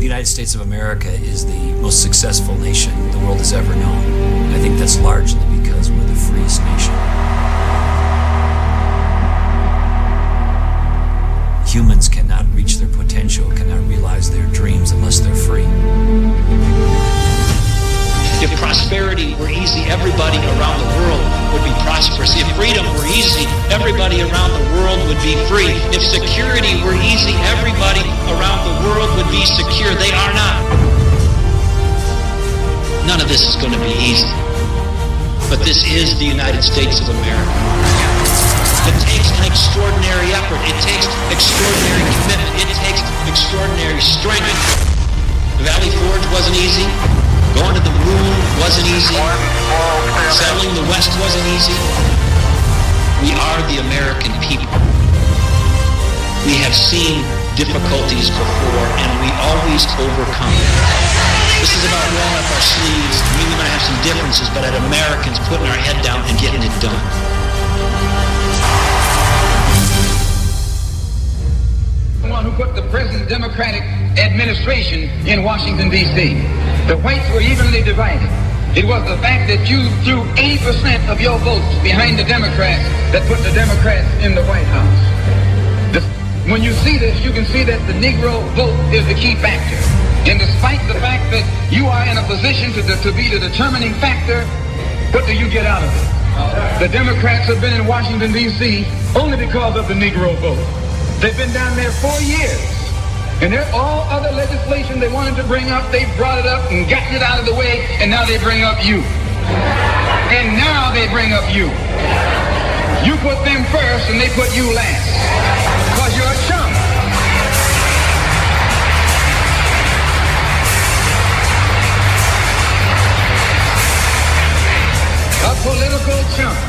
United States of America is the most successful nation the world has ever known. I think that's largely because we're the freest nation. Humans cannot reach their potential, cannot realize their dreams unless they're free. If prosperity were easy, everybody around the world would be prosperous. If freedom were easy, everybody around the world would be free. If security were easy, everybody around the world would be secure. They are not. None of this is going to be easy. But this is the United States of America. It takes an extraordinary effort. It takes extraordinary commitment. It takes extraordinary strength. Valley Forge wasn't easy. Going to the moon wasn't easy. Settling the West wasn't easy. We are the American people. We have seen difficulties before, and we always overcome them. This is about rolling up our sleeves. We might have some differences, but at Americans putting our head down and getting it done. The one who put the present Democratic administration in Washington, D.C. The whites were evenly divided. It was the fact that you threw 80% of your votes behind the Democrats that put the Democrats in the White House. When you see this, you can see that the Negro vote is the key factor. And despite the fact that you are in a position to be the determining factor, what do you get out of it? The Democrats have been in Washington, D.C. only because of the Negro vote. They've been down there 4 years. And all other legislation they wanted to bring up, they brought it up and gotten it out of the way, and now they bring up you. And now they bring up you. You put them first and they put you last. Because you're a chump. A political chump.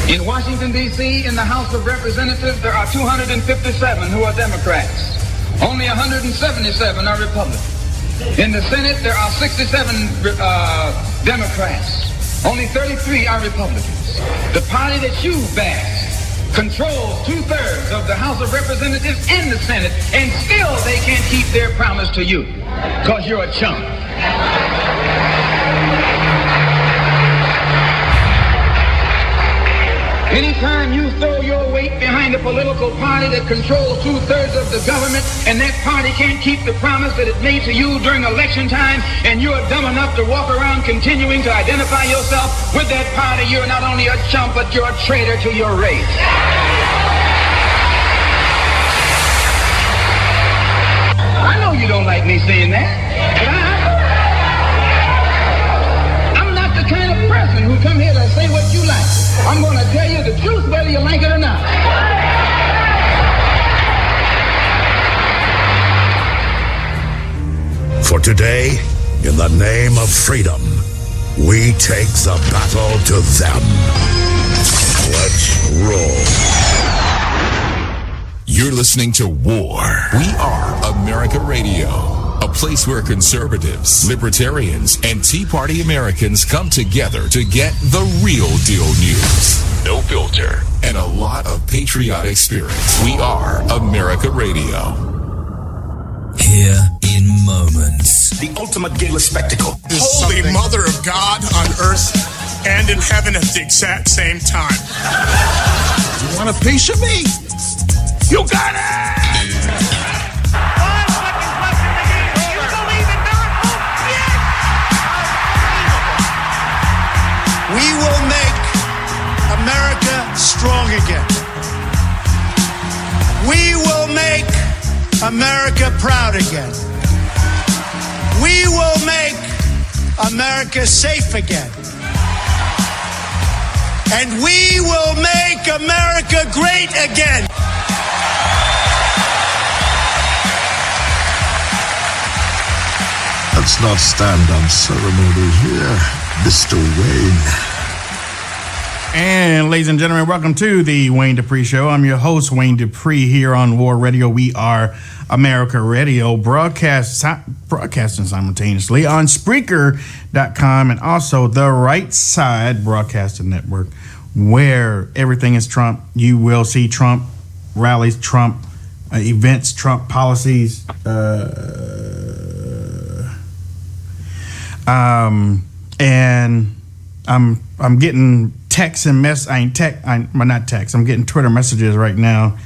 In Washington, D.C., in the House of Representatives, there are 257 who are Democrats. Only 177 are Republicans. In the Senate, there are 67 Democrats. Only 33 are Republicans. The party that you bash controls 2/3 of the House of Representatives and the Senate, and still they can't keep their promise to you, because you're a chump. Anytime you throw your weight behind a political party that controls 2/3 of the government, and that party can't keep the promise that it made to you during election time, and you're dumb enough to walk around continuing to identify yourself with that party, you're not only a chump, but you're a traitor to your race. I know you don't like me saying that, but I'm not the kind of person who come here to say what you like. I'm going to tell you the truth whether you like it or not. For today, in the name of freedom, we take the battle to them. Let's roll. You're listening to War. We are America Radio, a place where conservatives, libertarians, and Tea Party Americans come together to get the real deal news. No filter, and a lot of patriotic spirit. We are America Radio. Here in moments. The ultimate gala spectacle. Holy Mother of God on earth and in heaven at the exact same time. You want a piece of me? You got it! We will make America strong again. We will make America proud again. We will make America safe again. And we will make America great again. Let's not stand on ceremony here, Mr. Wayne. And ladies and gentlemen, welcome to the Wayne Dupree Show. I'm your host, Wayne Dupree, here on War Radio. We are America Radio, broadcasting simultaneously on Spreaker.com and also the Right Side Broadcasting Network, where everything is Trump. You will see Trump rallies, Trump events, Trump policies. And I'm getting texts and I'm getting Twitter messages right now.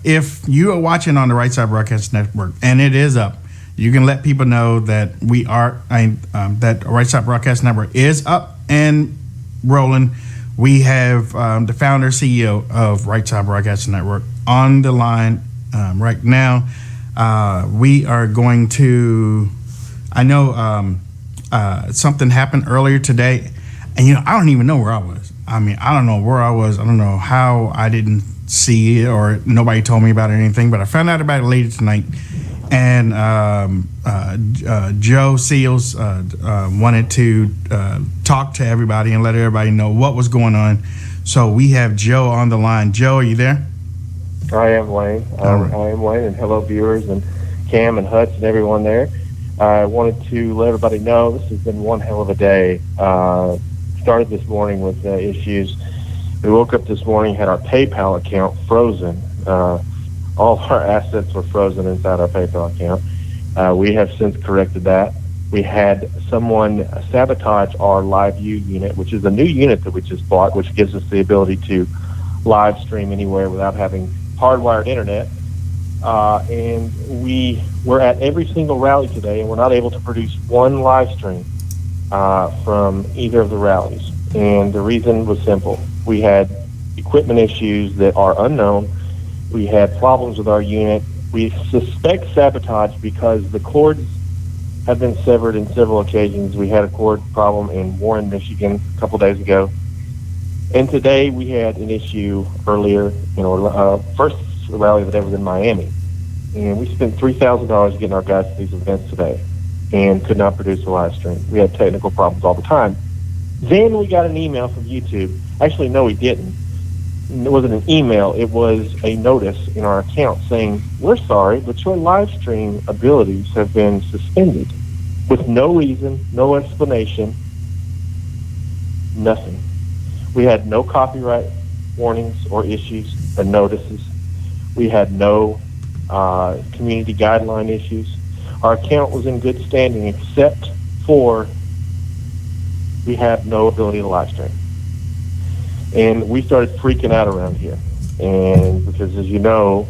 If you are watching on the Right Side Broadcast Network, and it is up, you can let people know that that Right Side Broadcast Network is up and rolling. We have the founder, CEO of Right Side Broadcast Network on the line right now. We are going to, I know something happened earlier today, and I don't even know where I was. I don't know where I was. I don't know how I didn't see it, or nobody told me about it or anything, but I found out about it later tonight. And Joe Seals wanted to talk to everybody and let everybody know what was going on. So we have Joe on the line. Joe, are you there? I am Wayne. I am Wayne, and hello viewers and Cam and Hutch and everyone there. I wanted to let everybody know this has been one hell of a day. Started this morning with issues. We woke up this morning, had our PayPal account frozen. All of our assets were frozen inside our PayPal account. We have since corrected that. We had someone sabotage our live view unit, which is a new unit that we just bought, which gives us the ability to live stream anywhere without having hardwired internet. And we were at every single rally today, and we're not able to produce one live stream from either of the rallies. And the reason was simple. We had equipment issues that are unknown. We had problems with our unit. We suspect sabotage because the cords have been severed in several occasions. We had a cord problem in Warren, Michigan a couple days ago. And today we had an issue earlier, first rally of the day was in Miami. And we spent $3,000 getting our guys to these events today and could not produce a live stream. We had technical problems all the time. Then we got an email from YouTube. Actually, no, we didn't. It wasn't an email. It was a notice in our account saying, we're sorry, but your live stream abilities have been suspended with no reason, no explanation, nothing. We had no copyright warnings or issues or notices. We had no community guideline issues. Our account was in good standing except for we had no ability to live stream. And we started freaking out around here. And because, as you know,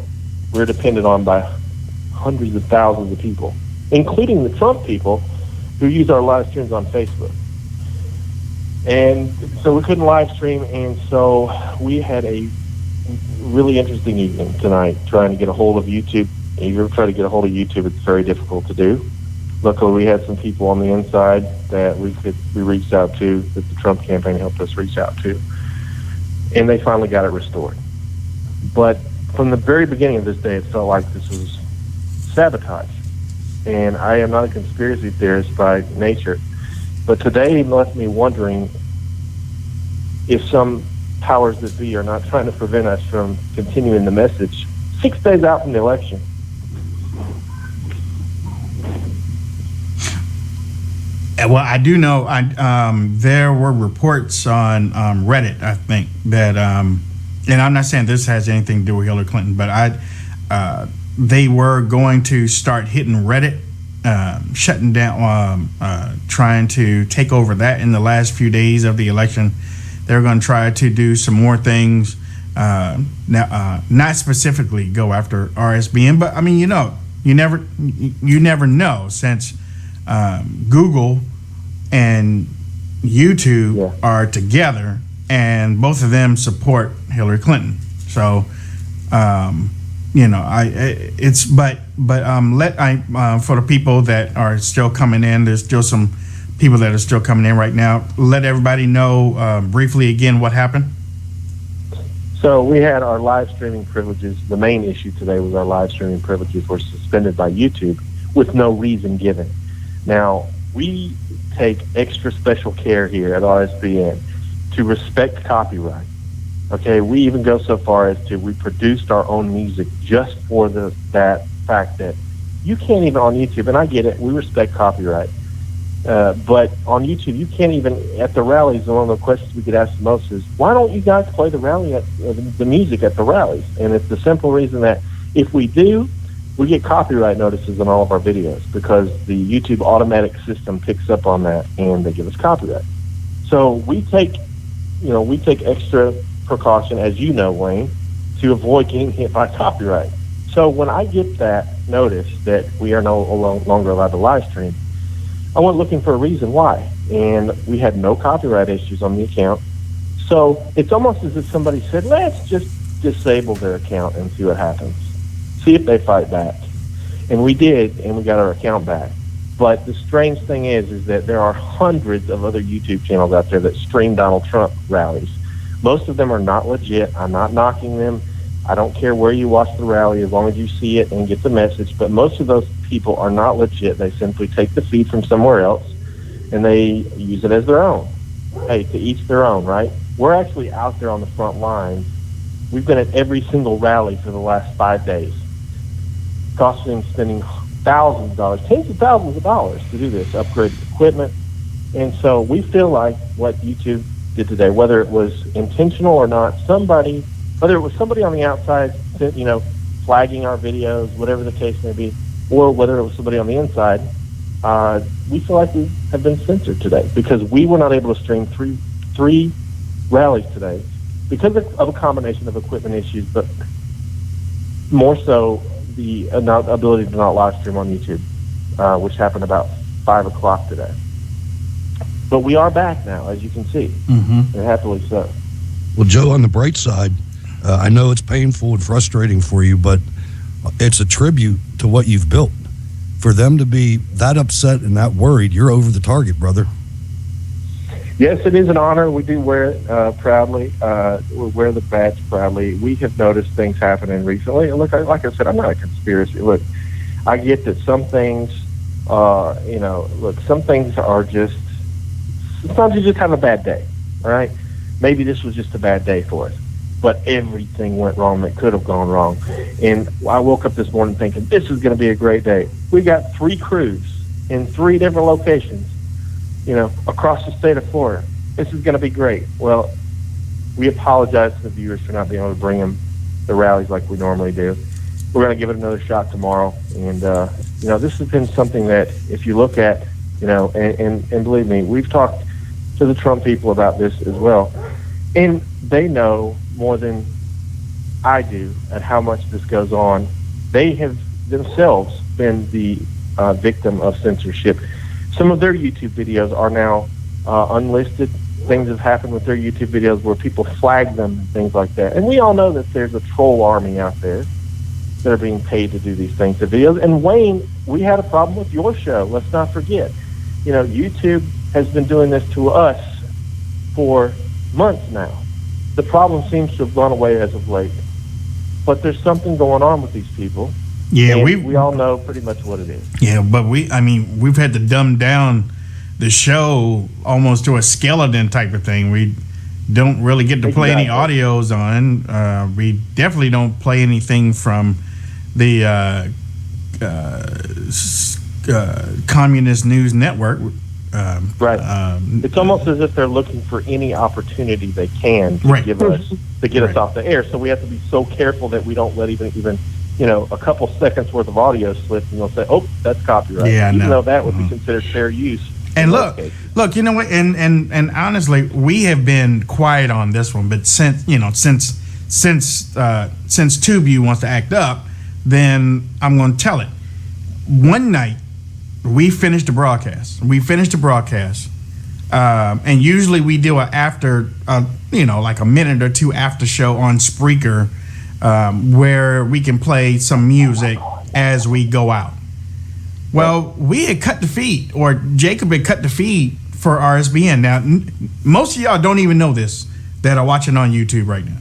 we're depended on by hundreds of thousands of people, including the Trump people who use our live streams on Facebook. And so we couldn't live stream, and so we had a really interesting evening tonight trying to get a hold of YouTube. If you ever try to get a hold of YouTube, it's very difficult to do. Luckily, we had some people on the inside that we reached out to, that the Trump campaign helped us reach out to, and they finally got it restored. But from the very beginning of this day, it felt like this was sabotage. And I am not a conspiracy theorist by nature, but today left me wondering if some powers that be are not trying to prevent us from continuing the message 6 days out from the election. Well, I do know there were reports on Reddit, I think, that, and I'm not saying this has anything to do with Hillary Clinton, but they were going to start hitting Reddit, shutting down, trying to take over that in the last few days of the election. They're going to try to do some more things, now, not specifically go after RSBN, but I mean, you never know, since Google and YouTube are together, and both of them support Hillary Clinton. So, for the people that are still coming in, there's still some people that are still coming in right now. Let everybody know briefly again what happened. So we had our live streaming privileges. The main issue today was our live streaming privileges were suspended by YouTube with no reason given. Now, we take extra special care here at RSBN to respect copyright. Okay, we even go so far as to we produced our own music just for that fact that you can't even on YouTube, and I get it, we respect copyright, but on YouTube you can't even, at the rallies, one of the questions we get asked the most is, why don't you guys play the music at the rallies? And it's the simple reason that If we do, we get copyright notices on all of our videos because the YouTube automatic system picks up on that and they give us copyright. So we take extra precaution, as you know, Wayne, to avoid getting hit by copyright. So when I get that notice that we are no longer allowed to live stream, I went looking for a reason why, and we had no copyright issues on the account. So it's almost as if somebody said, let's just disable their account and see what happens. See if they fight back. And we did, and we got our account back. But the strange thing is that there are hundreds of other YouTube channels out there that stream Donald Trump rallies. Most of them are not legit. I'm not knocking them. I don't care where you watch the rally as long as you see it and get the message. But most of those people are not legit. They simply take the feed from somewhere else and they use it as their own. Hey, to each their own, right? We're actually out there on the front lines. We've been at every single rally for the last 5 days, spending thousands of dollars, tens of thousands of dollars to do this, upgraded equipment. And so we feel like what YouTube did today, whether it was intentional or not, whether it was somebody on the outside, flagging our videos, whatever the case may be, or whether it was somebody on the inside, we feel like we have been censored today because we were not able to stream three rallies today because of a combination of equipment issues, but more so the ability to not live stream on YouTube, which happened about 5 o'clock today. But we are back now, as you can see, and happily so. Well, Joe, on the bright side, I know it's painful and frustrating for you, but it's a tribute to what you've built. For them to be that upset and that worried, you're over the target, brother. Yes, it is an honor. We do wear it proudly. We wear the badge proudly. We have noticed things happening recently. And look, like I said, I'm not a conspiracy. Look, I get that some things, some things are just, sometimes you just have a bad day, all right? Maybe this was just a bad day for us. But everything went wrong that could have gone wrong. And I woke up this morning thinking, this is going to be a great day. We got 3 crews in 3 different locations, across the state of Florida. This is going to be great. Well, we apologize to the viewers for not being able to bring them the rallies like we normally do. We're going to give it another shot tomorrow. And, this has been something that if you look at, and believe me, we've talked to the Trump people about this as well. And they know more than I do at how much this goes on. They have themselves been the victim of censorship. Some of their YouTube videos are now unlisted. Things have happened with their YouTube videos where people flag them and things like that. And we all know that there's a troll army out there that are being paid to do these things to videos. And Wayne, we had a problem with your show. Let's not forget. YouTube has been doing this to us for months now. The problem seems to have gone away as of late. But there's something going on with these people. Yeah, we all know pretty much what it is. Yeah, but we've had to dumb down the show almost to a skeleton type of thing. We don't really get to play any audios on. We definitely don't play anything from the Communist News Network. Right. It's almost as if they're looking for any opportunity they can to give us to get us off the air. So we have to be so careful that we don't let even a couple seconds worth of audio slip, and they'll say, "Oh, that's copyright," even though that would be considered fair use. And look, you know what? And honestly, we have been quiet on this one, but since TubeView wants to act up, then I'm going to tell it. One night, we finished the broadcast. And usually we do like a minute or two after show on Spreaker, where we can play some music as we go out. Well, we had cut the feed, or Jacob had cut the feed for RSBN. Now, most of y'all don't even know this that are watching on YouTube right now.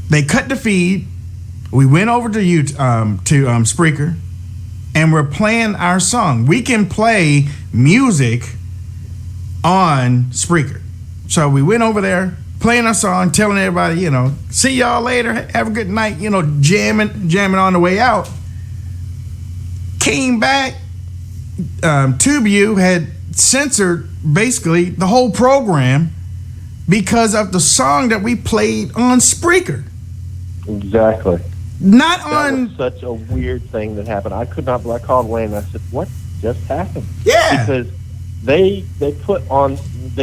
They cut the feed. We went over to Spreaker, and we're playing our song. We can play music on Spreaker. So we went over there, playing our song, telling everybody, see y'all later, have a good night, jamming on the way out. Came back, TubeView had censored basically the whole program because of the song that we played on Spreaker. Exactly. Not that on. was such a weird thing that happened. I could not. I called Wayne and I said, "What just happened?" Yeah. Because they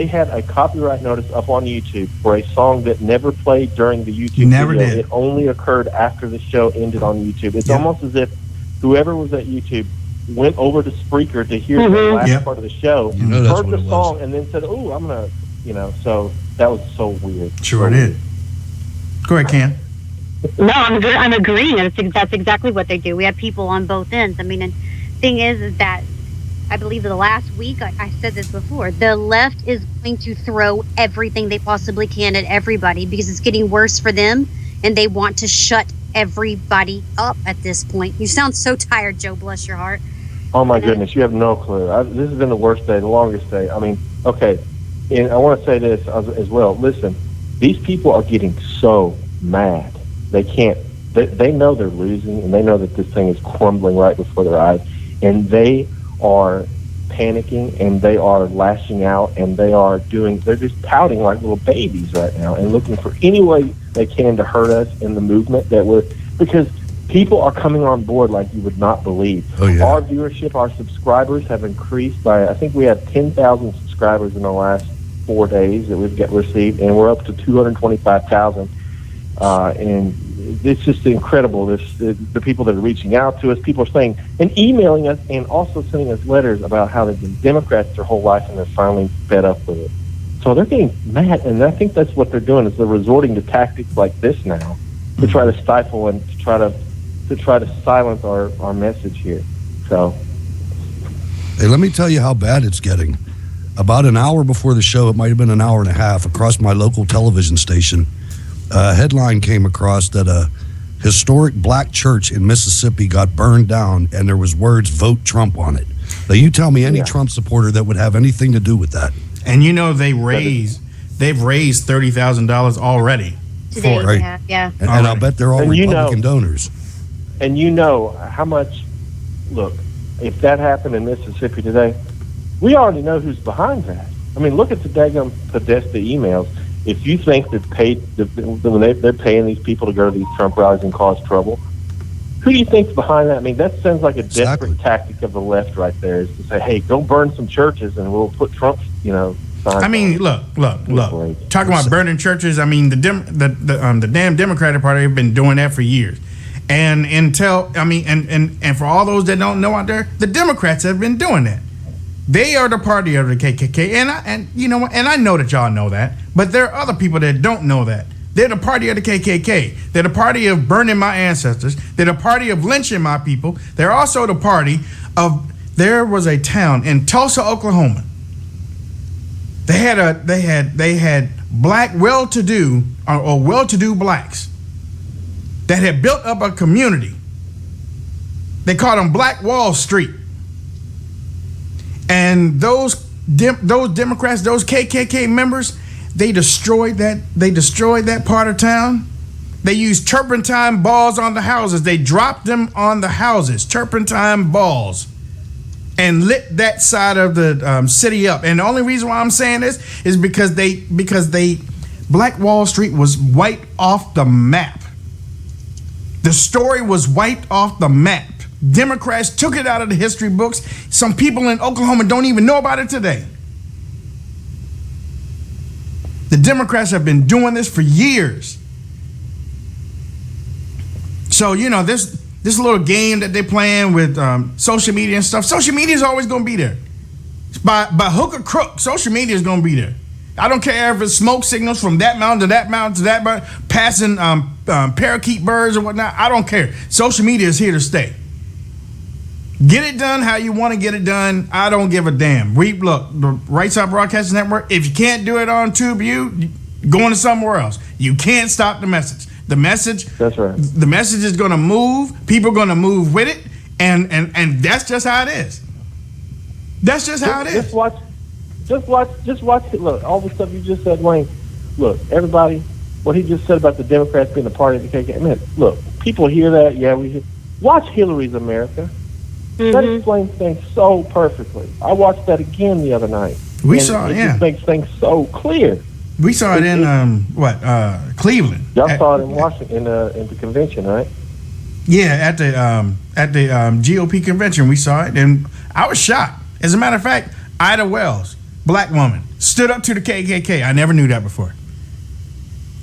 had a copyright notice up on YouTube for a song that never played during the YouTube Never video. did. It only occurred after the show ended on YouTube. It's almost as if whoever was at YouTube went over to Spreaker to hear the last part of the show, heard the song, and then said, "Oh, I'm gonna," So that was so weird. Sure did. Go ahead, Cam. No, I'm agreeing. That's exactly what they do. We have people on both ends. I mean, and thing is that I believe the last week, I said this before, the left is going to throw everything they possibly can at everybody because it's getting worse for them, and they want to shut everybody up at this point. You sound so tired, Joe. Bless your heart. Oh my goodness, you have no clue. This has been the worst day, the longest day. I mean, okay, and I want to say this as well. Listen, these people are getting so mad. They can't. They know they're losing, and they know that this thing is crumbling right before their eyes, and they are panicking, and they are lashing out, and they're just pouting like little babies right now, and looking for any way they can to hurt us in the movement because people are coming on board like you would not believe. Oh, yeah. Our viewership, our subscribers have increased by, I think we have 10,000 subscribers in the last 4 days that we've received, and we're up to 225,000. And it's just incredible. The people that are reaching out to us, people are saying and emailing us and also sending us letters about how they've been Democrats their whole life and they're finally fed up with it. So they're getting mad, and I think that's what they're doing is they're resorting to tactics like this now to try to stifle and to try to silence our message here. So, hey, let me tell you how bad it's getting. About an hour before the show, it might have been an hour and a half, across my local television station, a headline came across that a historic black church in Mississippi got burned down, and there was words "Vote Trump" on it. Now, you tell me any Trump supporter that would have anything to do with that. And they've raised $30,000 already. Today, Right. yeah. And I'll bet they're all And Republican donors. And you know how much, look, if that happened in Mississippi today, we already know who's behind that. I mean, look at the daggum Podesta emails. If you think that when they're paying these people to go to these Trump rallies and cause trouble, who do you think's behind that? I mean, that sounds like a desperate tactic of the left right there, is to say, hey, go burn some churches and we'll put Trump, signs. I mean, look. Talking about burning churches. I mean, the damn Democratic Party have been doing that for years. And for all those that don't know out there, the Democrats have been doing that. They are the party of the KKK, and you know what? And I know that y'all know that, but there are other people that don't know that. They're the party of the KKK. They're the party of burning my ancestors. They're the party of lynching my people. They're also the party of. There was a town in Tulsa, Oklahoma. They had black well-to-do or well-to-do blacks that had built up a community. They called them Black Wall Street. And those Democrats, those KKK members, they destroyed that part of town. They used turpentine balls on the houses. They dropped them on the houses, turpentine balls, and lit that side of the city up. And the only reason why I'm saying this is because Black Wall Street was wiped off the map. The story was wiped off the map. Democrats took it out of the history books. Some people in Oklahoma don't even know about it today. The Democrats have been doing this for years. So, this little game that they're playing with social media and stuff, social media is always going to be there. By hook or crook, social media is going to be there. I don't care if it's smoke signals from that mountain to that mountain to that mountain, passing parakeet birds or whatnot. I don't care. Social media is here to stay. Get it done how you want to get it done. I don't give a damn. Look, the Right Side Broadcasting Network, if you can't do it on TubeU, go into somewhere else. You can't stop the message. The message, that's right. The message is going to move. People are going to move with it, and that's just how it is. That's just how it is. Just watch it. Look, all the stuff you just said, Wayne. Look, everybody, what he just said about the Democrats being the party of the KKK. Man, look, people hear that. Yeah, we hear. Watch Hillary's America. That explains things so perfectly. I watched that again the other night. We saw it, It just makes things so clear. We saw it in Cleveland. Y'all saw it in Washington in the convention, right? Yeah, at the GOP convention, we saw it, and I was shocked. As a matter of fact, Ida Wells, black woman, stood up to the KKK. I never knew that before.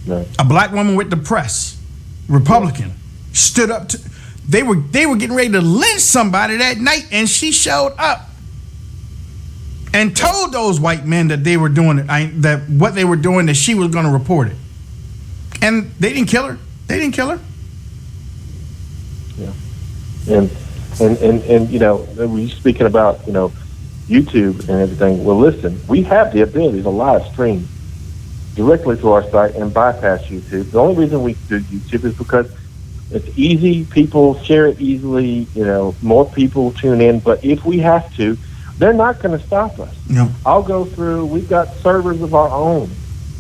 No. A black woman with the press, Republican, stood up to. They were getting ready to lynch somebody that night, and she showed up and told those white men that they were doing it, that what they were doing, that she was going to report it, and they didn't kill her. They didn't kill her. Yeah, and you know, we speaking about, you know, YouTube and everything. Well, listen, we have the ability to live stream directly to our site and bypass YouTube. The only reason we do YouTube is because it's easy. People share it easily. You know, more people tune in. But if we have to, they're not going to stop us. No. I'll go through. We've got servers of our own.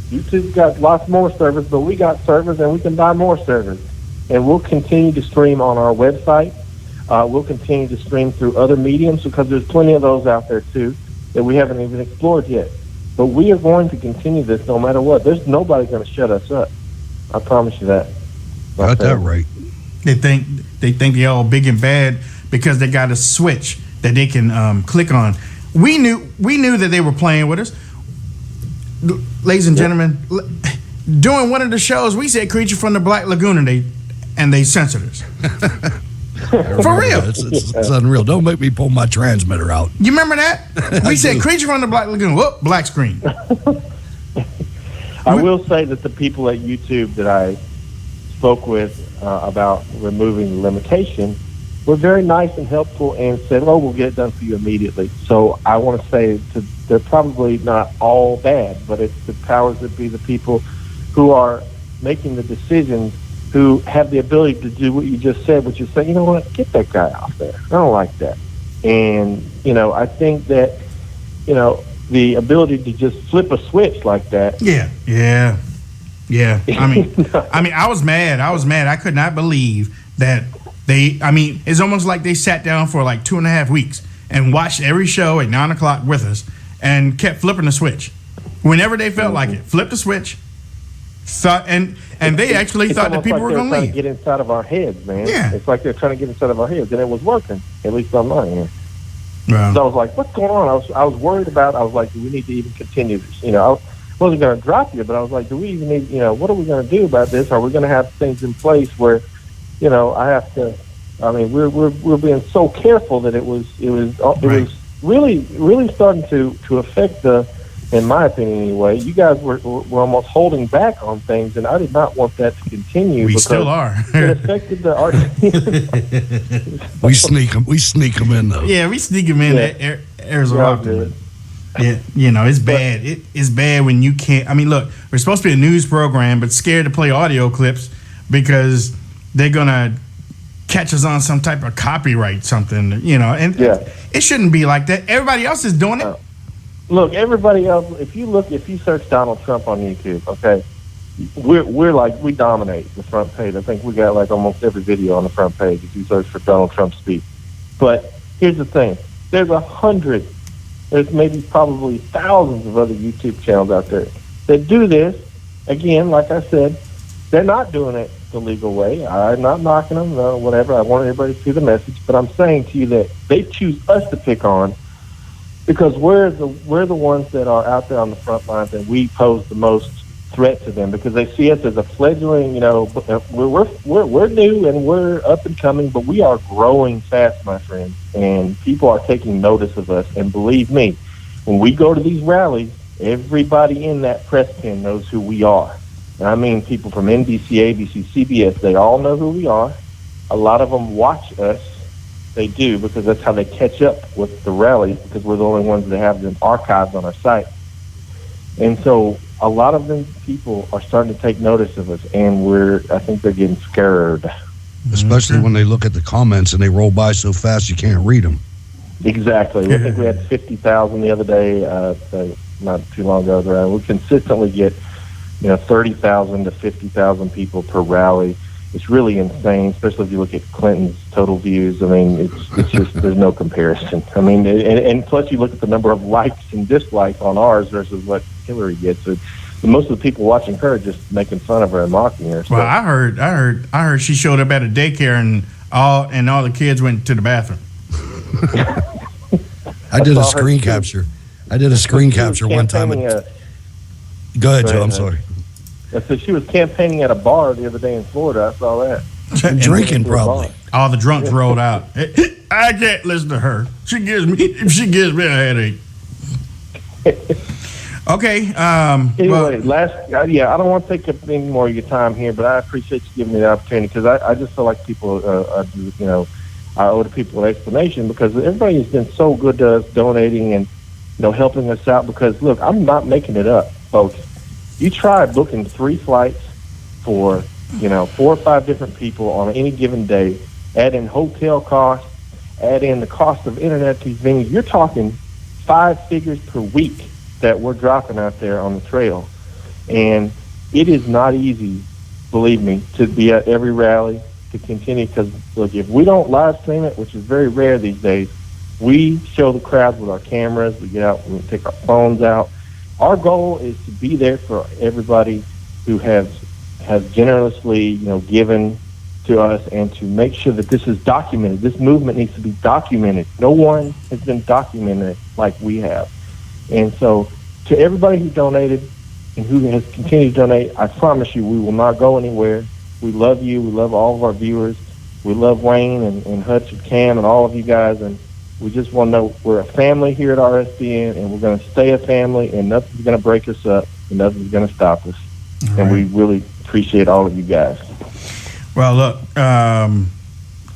YouTube's got lots more servers, but we got servers, and we can buy more servers. And we'll continue to stream on our website. We'll continue to stream through other mediums, because there's plenty of those out there too that we haven't even explored yet. But we are going to continue this no matter what. There's nobody going to shut us up. I promise you that. Got that right. They think they're all big and bad because they got a switch that they can click on. We knew that they were playing with us. Ladies and gentlemen, during one of the shows, we said "Creature from the Black Lagoon," and they censored us. For real. It's unreal. Don't make me pull my transmitter out. You remember that? We said "Creature from the Black Lagoon." Whoop, black screen. I will say that the people at YouTube that I spoke with about removing the limitation were very nice and helpful and said, "Oh, we'll get it done for you immediately." So I want to say they're probably not all bad, but it's the powers that be, the people who are making the decisions, who have the ability to do what you just said, which is say, you know what, get that guy off there. I don't like that. And, you know, I think that, you know, the ability to just flip a switch like that. Yeah. I mean, I was mad. I could not believe that it's almost like they sat down for like 2.5 weeks and watched every show at 9 o'clock with us and kept flipping the switch. Whenever they felt like it, flip the switch. And they actually thought that people were going to leave. Get inside of our heads, man. Yeah. It's like they're trying to get inside of our heads, and it was working, at least on my end. Wow. So I was like, what's going on? I was worried about, I was like, do we need to even continue this? You know, I wasn't going to drop you, but I was like, do we even need, you know, what are we going to do about this? Are we going to have things in place where, you know, we're being so careful that it was really starting to affect in my opinion anyway, you guys were almost holding back on things, and I did not want that to continue. We still are. It affected the art. We sneak them in, though. Yeah, we sneak them in. Yeah. Arizona. Yeah, you know, it's bad. It's bad when you can't. I mean, look, we're supposed to be a news program, but scared to play audio clips because they're going to catch us on some type of copyright something, you know, and it shouldn't be like that. Everybody else is doing it. Look, everybody else, if you search Donald Trump on YouTube, okay, we dominate the front page. I think we got like almost every video on the front page if you search for Donald Trump speak. But here's the thing. There's maybe probably thousands of other YouTube channels out there that do this. Again, like I said, they're not doing it the legal way. I'm not knocking them, no, whatever. I want everybody to see the message. But I'm saying to you that they choose us to pick on because we're the ones that are out there on the front lines, and we pose the most threat to them because they see us as a fledgling. You know, we're new and we're up and coming, but we are growing fast, my friends, and people are taking notice of us. And believe me, when we go to these rallies, everybody in that press pen knows who we are. And I mean, people from NBC, ABC, CBS, they all know who we are. A lot of them watch us. They do, because that's how they catch up with the rallies, because we're the only ones that have them archived on our site. And so a lot of them people are starting to take notice of us, and I think they're getting scared. Especially when they look at the comments and they roll by so fast you can't read them. Exactly. I think we had 50,000 the other day, not too long ago. We consistently get 30,000 to 50,000 people per rally. It's really insane, especially if you look at Clinton's total views. I mean, it's just, there's no comparison. I mean, and plus you look at the number of likes and dislikes on ours versus what Hillary gets. most of the people watching her are just making fun of her and mocking her. So. Well, I heard she showed up at a daycare and all the kids went to the bathroom. I did a screen capture. One time. Go ahead, Joe. I'm sorry. So she was campaigning at a bar the other day in Florida. I saw that. And drinking, probably. All the drunks rolled out. I can't listen to her. She gives me a headache. Okay. Anyway, I don't want to take up any more of your time here, but I appreciate you giving me the opportunity because I just feel like people, I owe the people an explanation because everybody has been so good to us, donating and helping us out. Because look, I'm not making it up, folks. You try booking 3 flights for 4 or 5 different people on any given day, add in hotel costs, add in the cost of internet to these venues. You're talking 5 figures per week that we're dropping out there on the trail. And it is not easy, believe me, to be at every rally, to continue, because look, if we don't live stream it, which is very rare these days, we show the crowds with our cameras, we get out, we take our phones out. Our goal is to be there for everybody who has generously, given to us, and to make sure that this is documented. This movement needs to be documented. No one has been documented like we have. And so to everybody who donated and who has continued to donate, I promise you we will not go anywhere. We love you. We love all of our viewers. We love Wayne and Hutch and Cam and all of you guys. And we just want to know we're a family here at RSBN, and we're going to stay a family, and nothing's going to break us up, and nothing's going to stop us. All and we really appreciate all of you guys. Well, look,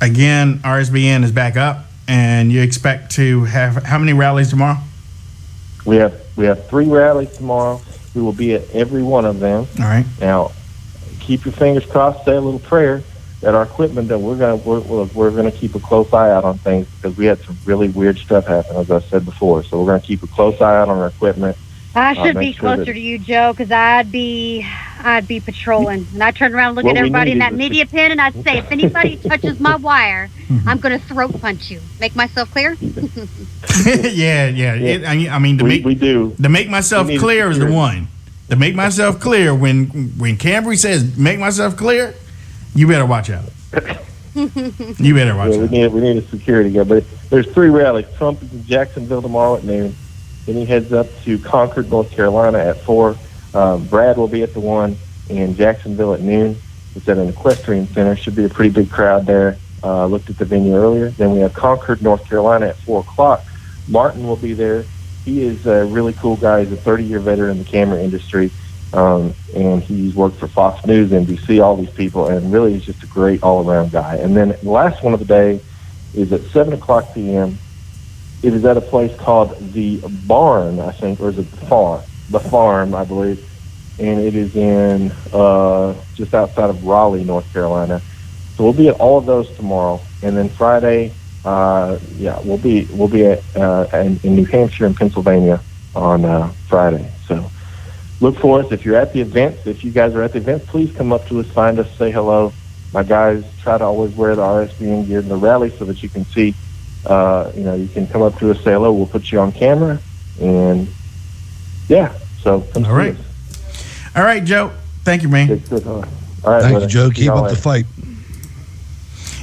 again, RSBN is back up, and you expect to have how many rallies tomorrow? We have 3 rallies tomorrow. We will be at every one of them. All right. Now, keep your fingers crossed. Say a little prayer that our equipment, that we're gonna keep a close eye out on things, because we had some really weird stuff happen, as I said before. So we're gonna keep a close eye out on our equipment. I should be closer to you, Joe, because I'd be patrolling, and I'd turn around and look at everybody in that media pen, and I'd say, if anybody touches my wire, I'm going to throat punch you. Make myself clear? Yeah. To make myself clear is the one. To make myself clear, when Cambry says make myself clear, you better watch out. You better watch out. We need a security guard. But there's 3 rallies. Trump is in Jacksonville tomorrow at noon. Then he heads up to Concord, North Carolina at 4. Brad will be at the one in Jacksonville at noon. It's at an equestrian center. Should be a pretty big crowd there. Looked at the venue earlier. Then we have Concord, North Carolina at 4 o'clock. Martin will be there. He is a really cool guy. He's a 30-year veteran in the camera industry. And he's worked for Fox News, NBC, all these people, and really he's just a great all-around guy. And then the last one of the day is at 7 o'clock p.m. It is at a place called The Barn, I think, or is it The Farm? The Farm, I believe. And it is in just outside of Raleigh, North Carolina. So we'll be at all of those tomorrow. And then Friday, we'll be at in New Hampshire and Pennsylvania on Friday. So look for us. If you're at the events, if you guys are at the events, please come up to us, find us, say hello. My guys try to always wear the RSBN gear in the rally so that you can see. You can come up to us, say hello. We'll put you on camera, and so come all right. All right, Joe. Thank you, man. All right, thank you, Joe. Keep up the fight.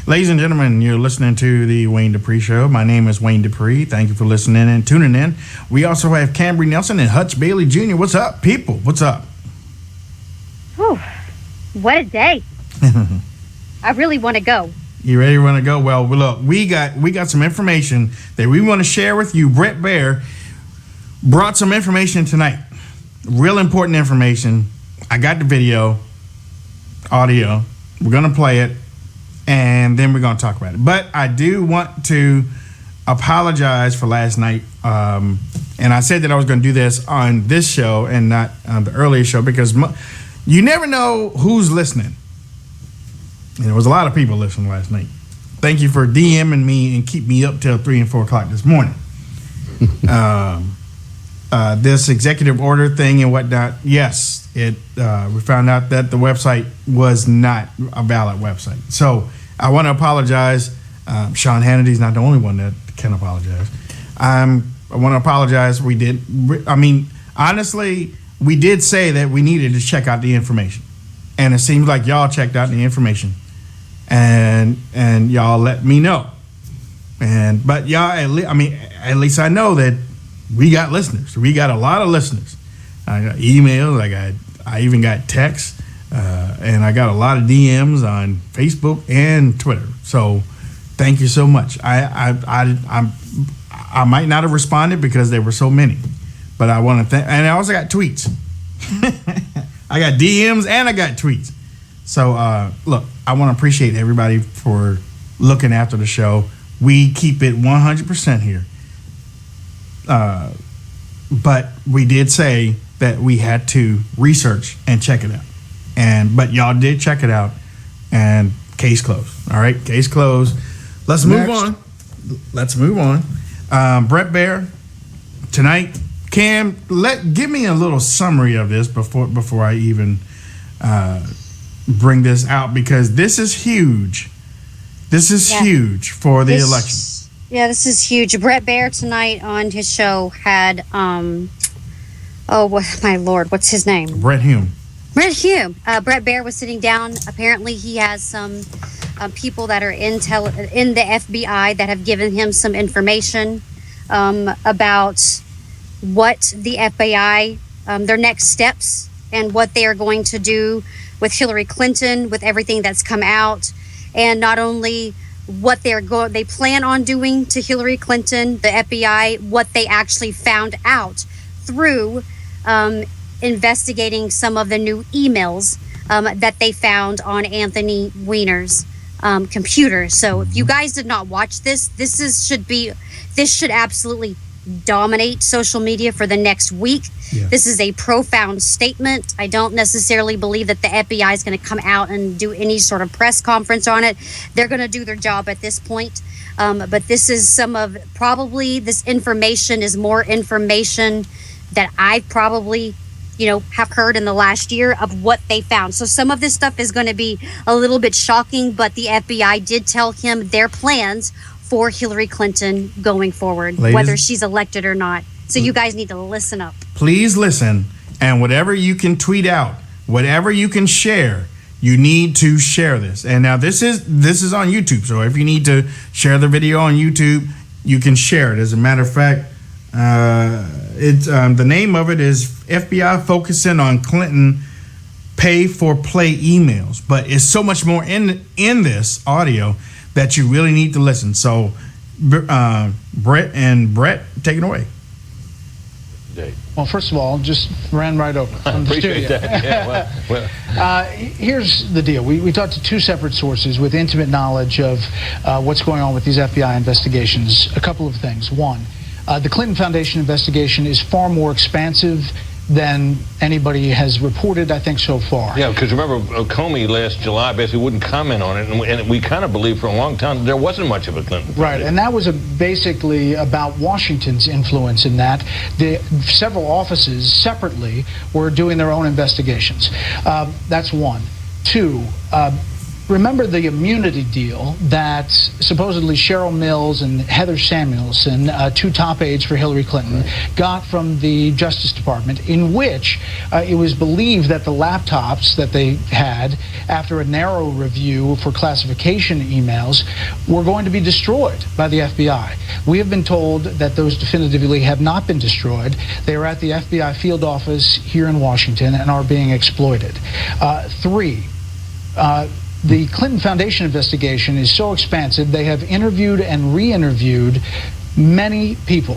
Ladies and gentlemen, you're listening to the Wayne Dupree Show. My name is Wayne Dupree. Thank you for listening and tuning in. We also have Cambry Nelson and Hutch Bailey Jr. What's up, people? What's up? Whew. What a day. I really want to go. You ready to want to go? Well, look, we got some information that we want to share with you. Brett Baer brought some information tonight. Real important information. I got the video, audio. We're going to play it, and then we're going to talk about it. But I do want to apologize for last night. And I said that I was going to do this on this show and not on the earlier show, because you never know who's listening. And there was a lot of people listening last night. Thank you for DMing me and keep me up till 3 and 4 o'clock this morning. This executive order thing and whatnot. Yes, we found out that the website was not a valid website. So I want to apologize. Sean Hannity's not the only one that can apologize. I want to apologize. We did. I mean, honestly, we did say that we needed to check out the information, and it seems like y'all checked out the information, and y'all let me know. But y'all, at least I know that we got listeners. We got a lot of listeners. I got emails. I even got texts, and I got a lot of DMs on Facebook and Twitter. So thank you so much. I might not have responded because there were so many, but I want to thank. And I also got tweets. I got DMs and I got tweets. So look, I want to appreciate everybody for looking after the show. We keep it 100% here. But we did say that we had to research and check it out. But y'all did check it out, and case closed. All right, case closed. Let's move on. Brett Baer tonight. Cam, give me a little summary of this before I even bring this out, because this is huge. This is huge for the election. Yeah, this is huge. Brett Baer tonight on his show had my Lord, what's his name? Brett Hume. Brett Baer was sitting down. Apparently, he has some people that are in the FBI that have given him some information about what the FBI, their next steps, and what they are going to do with Hillary Clinton, with everything that's come out, and not only what they plan on doing to Hillary Clinton, the FBI, what they actually found out through investigating some of the new emails that they found on Anthony Weiner's computer. So if you guys did not watch this, this should absolutely dominate social media for the next week. Yeah. This is a profound statement. I don't necessarily believe that the FBI is going to come out and do any sort of press conference on it. They're going to do their job at this point. But this is this information is more information that I've probably, have heard in the last year of what they found. So some of this stuff is going to be a little bit shocking, but the FBI did tell him their plans for Hillary Clinton going forward, whether she's elected or not. So you guys need to listen up. Please listen, and whatever you can tweet out, whatever you can share, you need to share this. And now this is on YouTube, so if you need to share the video on YouTube, you can share it. As a matter of fact, the name of it is FBI focusing on Clinton pay-for-play emails, but it's so much more in this audio that you really need to listen. So, Brett, take it away. Well, first of all, just ran right over from the Appreciate studio. that. Yeah, well. Here's the deal. We talked to two separate sources with intimate knowledge of what's going on with these FBI investigations. A couple of things. One, the Clinton Foundation investigation is far more expansive than anybody has reported, I think, so far. Yeah, because remember, Comey last July basically wouldn't comment on it, and we kind of believed for a long time there wasn't much of a Clinton. Right, and that was basically about Washington's influence in that. Several offices separately were doing their own investigations. That's one. Two, remember the immunity deal that supposedly Cheryl Mills and Heather Samuelson, two top aides for Hillary Clinton, got from the Justice Department, in which it was believed that the laptops that they had, after a narrow review for classification emails, were going to be destroyed by the FBI. We have been told that those definitively have not been destroyed. They are at the FBI field office here in Washington and are being exploited. Three, the Clinton Foundation investigation is so expansive, they have interviewed and re-interviewed many people.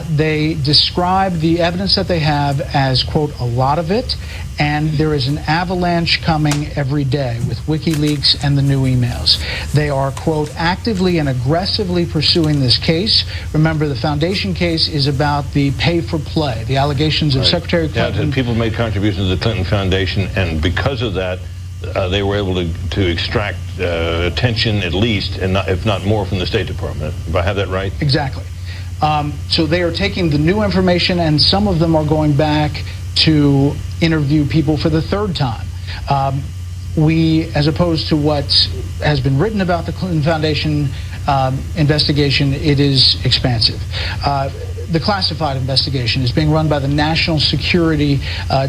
They describe the evidence that they have as, quote, a lot of it, and there is an avalanche coming every day with WikiLeaks and the new emails. They are, quote, actively and aggressively pursuing this case. Remember, the Foundation case is about the pay-for-play, the allegations of Secretary Clinton. Yeah, people made contributions to the Clinton Foundation, and because of that, they were able to extract attention at least, and not, if not more, from the State Department. If I have that right? Exactly. So they are taking the new information, and some of them are going back to interview people for the third time. As opposed to what has been written about the Clinton Foundation investigation, it is expansive. the classified investigation is being run by the National Security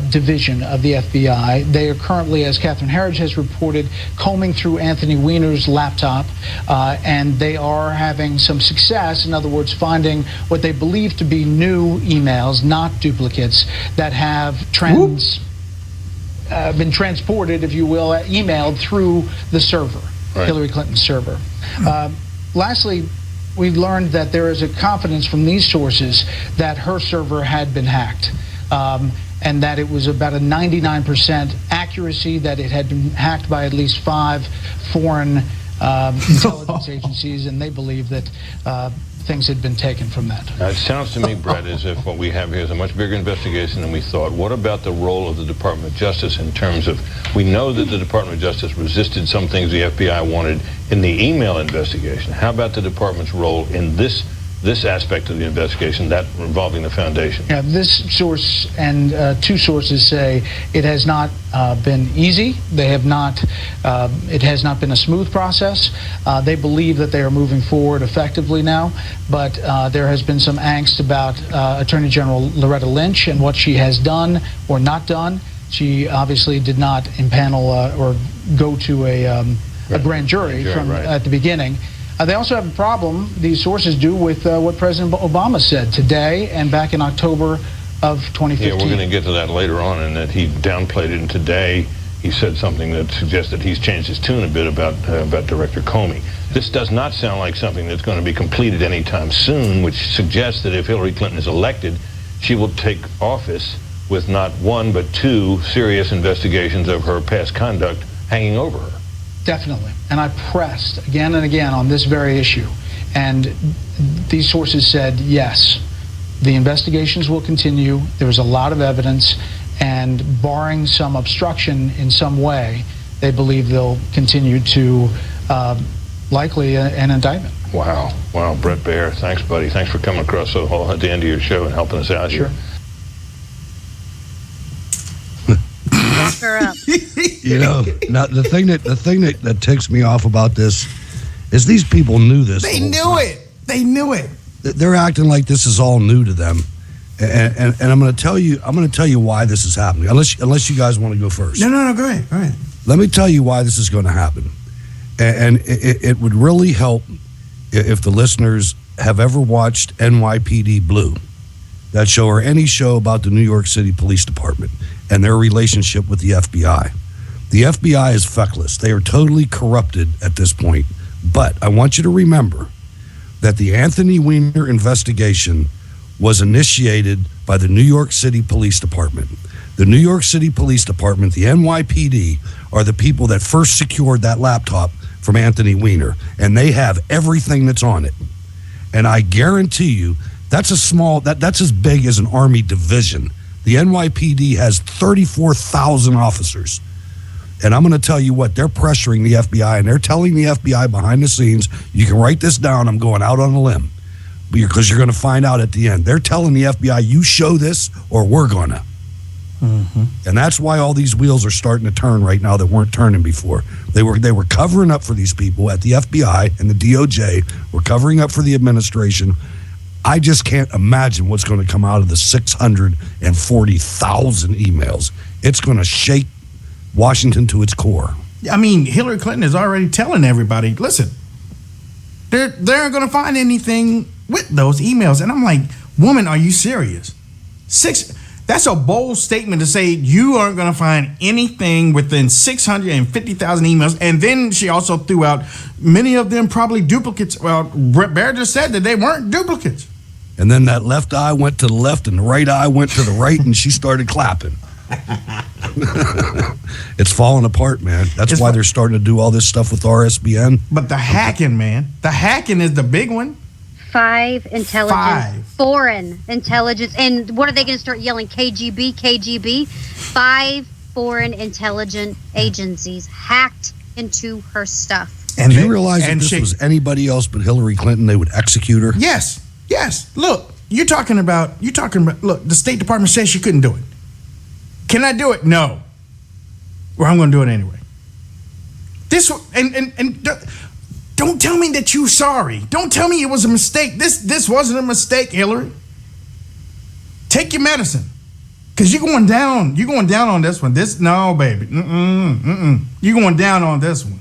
Division of the FBI. They are currently, as Catherine Herridge has reported, combing through Anthony Weiner's laptop, and they are having some success. In other words, finding what they believe to be new emails, not duplicates, that have been transported, if you will, emailed through the server, right. Hillary Clinton's server. Lastly, we learned that there is a confidence from these sources that her server had been hacked, and that it was about a 99% accuracy, that it had been hacked by at least 5 foreign intelligence agencies, and they believe that things had been taken from that. Now, it sounds to me, Brett, as if what we have here is a much bigger investigation than we thought. What about the role of the Department of Justice in terms of, we know that the Department of Justice resisted some things the FBI wanted in the email investigation. How about the department's role in this aspect of the investigation, that involving the foundation? Yeah, this source and 2 sources say it has not been easy. They have not. It has not been a smooth process. They believe that they are moving forward effectively now, but there has been some angst about Attorney General Loretta Lynch and what she has done or not done. She obviously did not impanel or go to a grand jury at the beginning. They also have a problem, these sources do, with what President Obama said today and back in October of 2015. Yeah, we're going to get to that later on, and that he downplayed it, and today he said something that suggests that he's changed his tune a bit about Director Comey. This does not sound like something that's going to be completed anytime soon, which suggests that if Hillary Clinton is elected, she will take office with not 1 but 2 serious investigations of her past conduct hanging over her. Definitely. And I pressed again and again on this very issue. And these sources said, yes, the investigations will continue. There's a lot of evidence. And barring some obstruction in some way, they believe they'll continue to likely an indictment. Wow. Wow. Brett Baier, thanks, buddy. Thanks for coming across at the end of your show and helping us out here. Her up. You know, now the thing that ticks me off about this is these people knew this. They knew it. They knew it. They're acting like this is all new to them, and I'm going to tell you why this is happening. Unless you guys want to go first. No. Go ahead. Go ahead. Let me tell you why this is going to happen, and it would really help if the listeners have ever watched NYPD Blue, that show, or any show about the New York City Police Department and their relationship with the FBI. The FBI is feckless. They are totally corrupted at this point. But I want you to remember that the Anthony Weiner investigation was initiated by the New York City Police Department. The New York City Police Department, the NYPD, are the people that first secured that laptop from Anthony Weiner, and they have everything that's on it. And I guarantee you, that's as big as an Army division. The NYPD has 34,000 officers. And I'm going to tell you what, they're pressuring the FBI, and they're telling the FBI behind the scenes, you can write this down, I'm going out on a limb, because you're going to find out at the end. They're telling the FBI, you show this or we're going to. Mm-hmm. And that's why all these wheels are starting to turn right now that weren't turning before. They were covering up for these people at the FBI and the DOJ, were covering up for the administration. I just can't imagine what's going to come out of the 640,000 emails. It's going to shake Washington to its core. I mean, Hillary Clinton is already telling everybody, listen, they aren't going to find anything with those emails. And I'm like, woman, are you serious? That's a bold statement to say you aren't going to find anything within 650,000 emails. And then she also threw out many of them probably duplicates. Well, Brett Baier just said that they weren't duplicates. And then that left eye went to the left and the right eye went to the right, and she started clapping. It's falling apart, man. That's why they're starting to do all this stuff with RSBN. But the hacking, man. The hacking is the big one. 5 foreign intelligence. And what are they going to start yelling? KGB? 5 foreign intelligence agencies hacked into her stuff. And you realize if this was anybody else but Hillary Clinton, they would execute her? Yes. Look, you're talking about, look, the State Department says she couldn't do it. Can I do it? No. Well, I'm going to do it anyway. And don't tell me that you're sorry. Don't tell me it was a mistake. This wasn't a mistake, Hillary. take your medicine. Because you're going down. You're going down on this one. No, baby. You're going down on this one.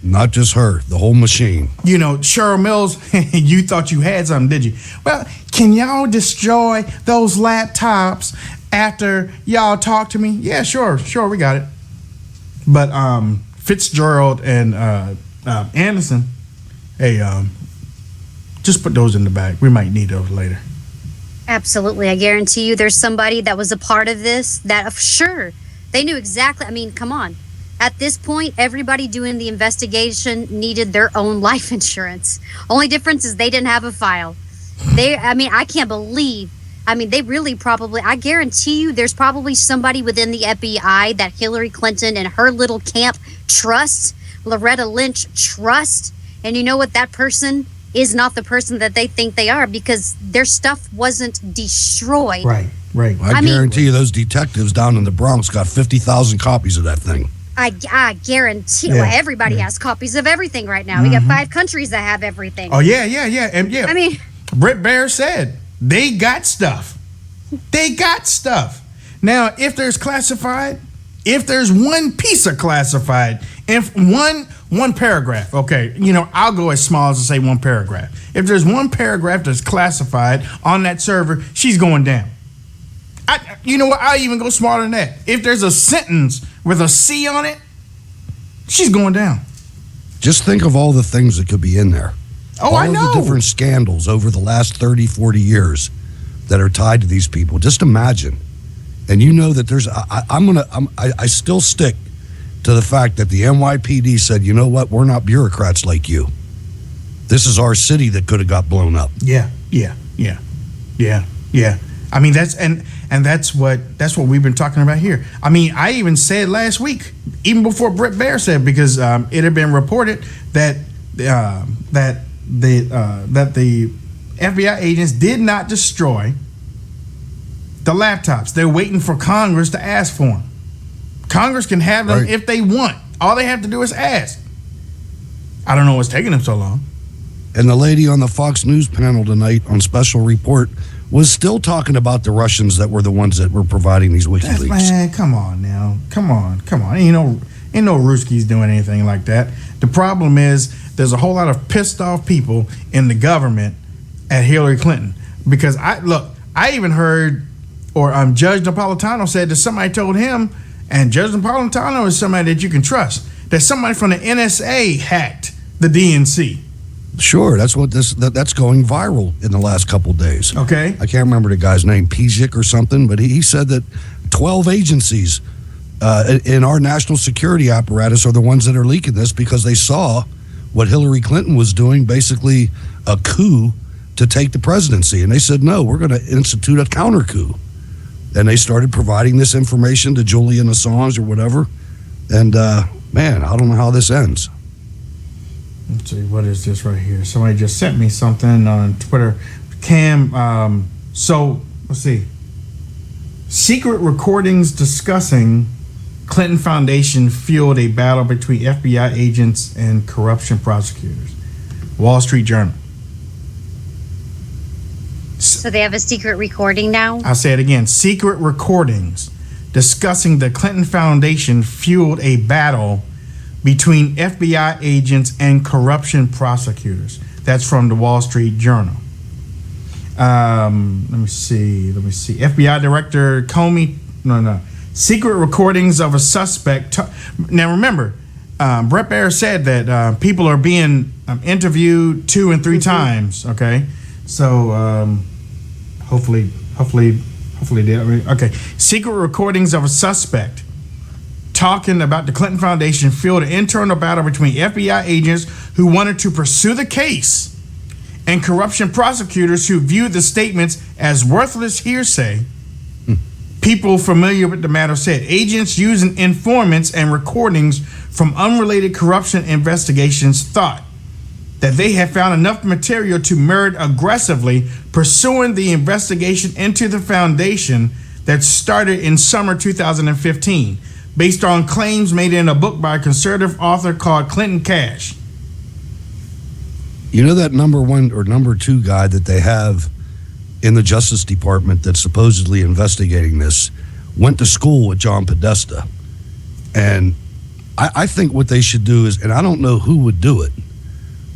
Not just her, the whole machine. You know, Cheryl Mills, you thought you had something, did you? Well, can y'all destroy those laptops after y'all talk to me? Yeah, sure, we got it. But Fitzgerald and Anderson, hey, just put those in the bag. We might need those later. Absolutely. I guarantee you there's somebody that was a part of this that, sure, they knew exactly. I mean, come on. At this point, everybody doing the investigation needed their own life insurance. Only difference is they didn't have a file. I can't believe. They really probably, I guarantee you there's probably somebody within the FBI that Hillary Clinton and her little camp trusts, Loretta Lynch trusts. And you know what? That person is not the person that they think they are because their stuff wasn't destroyed. Right. I guarantee you those detectives down in the Bronx got 50,000 copies of that thing. I guarantee. Well, everybody has copies of everything right now. We got 5 countries that have everything. Oh, yeah. And Britt Baer said they got stuff. Now, if there's classified, if there's one piece of classified, if one paragraph, okay, I'll go as small as to say one paragraph. If there's one paragraph that's classified on that server, she's going down. You know what? I'll even go smarter than that. If there's a sentence with a C on it, she's going down. Just think of all the things that could be in there. Oh, I know. All the different scandals over the last 30, 40 years that are tied to these people. Just imagine. And you know that there's, I still stick to the fact that the NYPD said, you know what? We're not bureaucrats like you. This is our city that could have got blown up. Yeah. I mean, that's what we've been talking about here. I mean, I even said last week, even before Britt Baer said, because it had been reported that the FBI agents did not destroy the laptops. They're waiting for Congress to ask for them. Congress can have them if they want. All they have to do is ask. I don't know what's taking them so long. And the lady on the Fox News panel tonight on Special Report was still talking about the Russians that were the ones that were providing these WikiLeaks. Man, come on now. Come on. Ain't no Ruskies doing anything like that. The problem is there's a whole lot of pissed off people in the government at Hillary Clinton. Because I even heard, or Judge Napolitano said that somebody told him, and Judge Napolitano is somebody that you can trust, that somebody from the NSA hacked the DNC. Sure, that's going viral in the last couple of days. Okay. I can't remember the guy's name, Pijik or something, but he said that 12 agencies in our national security apparatus are the ones that are leaking this because they saw what Hillary Clinton was doing, basically a coup to take the presidency. And they said, no, we're going to institute a counter coup. And they started providing this information to Julian Assange or whatever. And, man, I don't know how this ends. Let's see, what is this right here? Somebody just sent me something on Twitter. Cam, so, let's see. Secret recordings discussing Clinton Foundation fueled a battle between FBI agents and corruption prosecutors. Wall Street Journal. So they have a secret recording now? I'll say it again. Secret recordings discussing the Clinton Foundation fueled a battle between FBI agents and corruption prosecutors. That's from the Wall Street Journal. Let me see. FBI Director Comey. No. Secret recordings of a suspect. Now remember, Brett Baer said that people are being interviewed 2 and 3 times. Okay, so hopefully they. Okay, secret recordings of a suspect talking about the Clinton Foundation fueled an internal battle between FBI agents who wanted to pursue the case and corruption prosecutors who viewed the statements as worthless hearsay. People familiar with the matter said agents using informants and recordings from unrelated corruption investigations thought that they had found enough material to merit aggressively pursuing the investigation into the foundation that started in summer 2015. Based on claims made in a book by a conservative author called Clinton Cash. You know that number 1 or number 2 guy that they have in the Justice Department that's supposedly investigating this went to school with John Podesta. And I think what they should do is, and I don't know who would do it,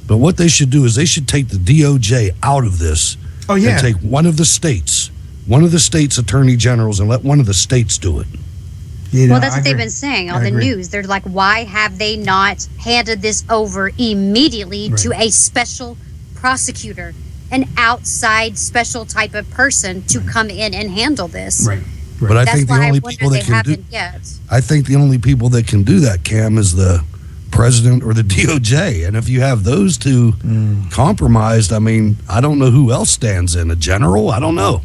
but what they should do is they should take the DOJ out of this. Oh, yeah. And take one of the states' attorney generals, and let one of the states do it. Well, that's what they've been saying on the news. They're like, why have they not handed this over immediately to a special prosecutor, an outside special type of person to come in and handle this? Right. But I think the only people that can do I think the only people that can do that, Cam, is the president or the DOJ. And if you have those two compromised, I mean, I don't know who else stands in. A general? I don't know.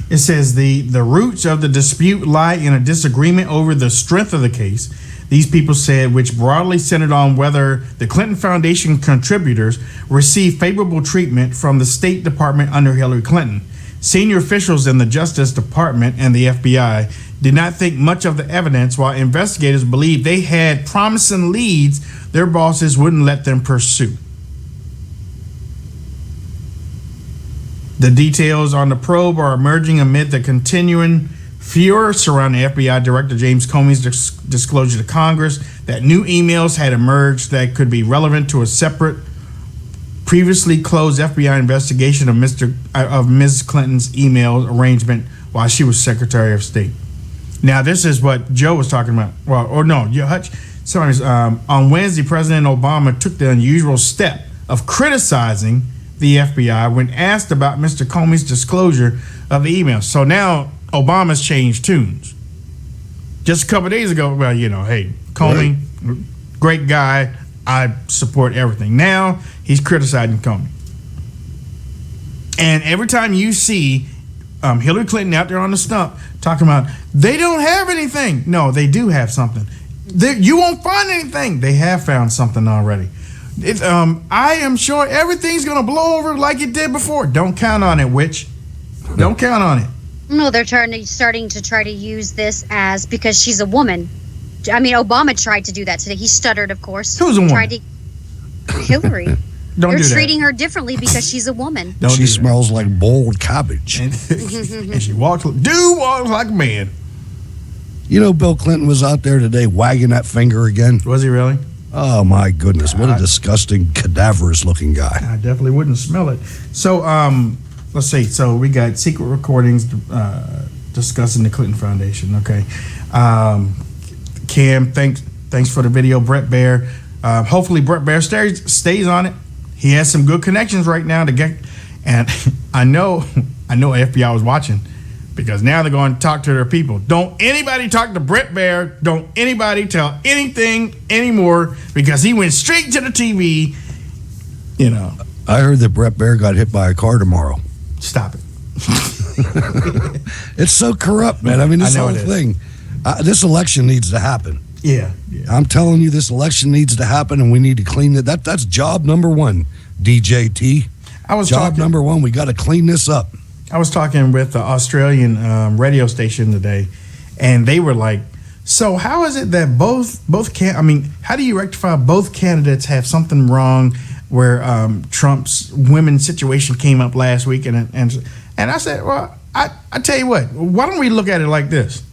It says the roots of the dispute lie in a disagreement over the strength of the case. These people said, which broadly centered on whether the Clinton Foundation contributors received favorable treatment from the State Department under Hillary Clinton. Senior officials in the Justice Department and the FBI did not think much of the evidence, while investigators believed they had promising leads their bosses wouldn't let them pursue. The details on the probe are emerging amid the continuing furor surrounding FBI Director James Comey's disclosure to Congress that new emails had emerged that could be relevant to a separate, previously closed FBI investigation of Ms. Clinton's email arrangement while she was Secretary of State. Now, this is what Joe was talking about. Well, or no, Hutch. Sorry. On Wednesday, President Obama took the unusual step of criticizing the FBI when asked about Mr. Comey's disclosure of the email. So now Obama's changed tunes. Just a couple of days ago, well, hey, Comey, great guy. I support everything. Now he's criticizing Comey. And every time you see Hillary Clinton out there on the stump talking about they don't have anything. No, they do have something. You won't find anything. They have found something already. I am sure everything's going to blow over like it did before. Don't count on it, witch. Don't count on it. No, they're starting to try to use this as because she's a woman. I mean, Obama tried to do that today. He stuttered, of course. Who's a woman? Hillary. Don't They're do that. treating her differently because she's a woman. She smells like boiled cabbage. And she walks like a man. Bill Clinton was out there today wagging that finger again. Was he really? Oh, my goodness. What a disgusting, cadaverous looking guy. I definitely wouldn't smell it. So, let's see. So, we got secret recordings discussing the Clinton Foundation. Okay. Cam, thanks for the video. Brett Baer. Hopefully, Brett Baer stays on it. He has some good connections right now to get. And I know FBI was watching. Because now they're going to talk to their people. Don't anybody talk to Brett Baer. Don't anybody tell anything anymore because he went straight to the TV. I heard that Brett Baer got hit by a car tomorrow. Stop it. It's so corrupt, man. I mean, this whole thing. This election needs to happen. Yeah. I'm telling you, this election needs to happen, and we need to clean it. That's job number one, DJT. Number one, we got to clean this up. I was talking with the Australian radio station today, and they were like, so how is it that how do you rectify both candidates have something wrong where Trump's women's situation came up last week? And I said, well, I tell you what, why don't we look at it like this?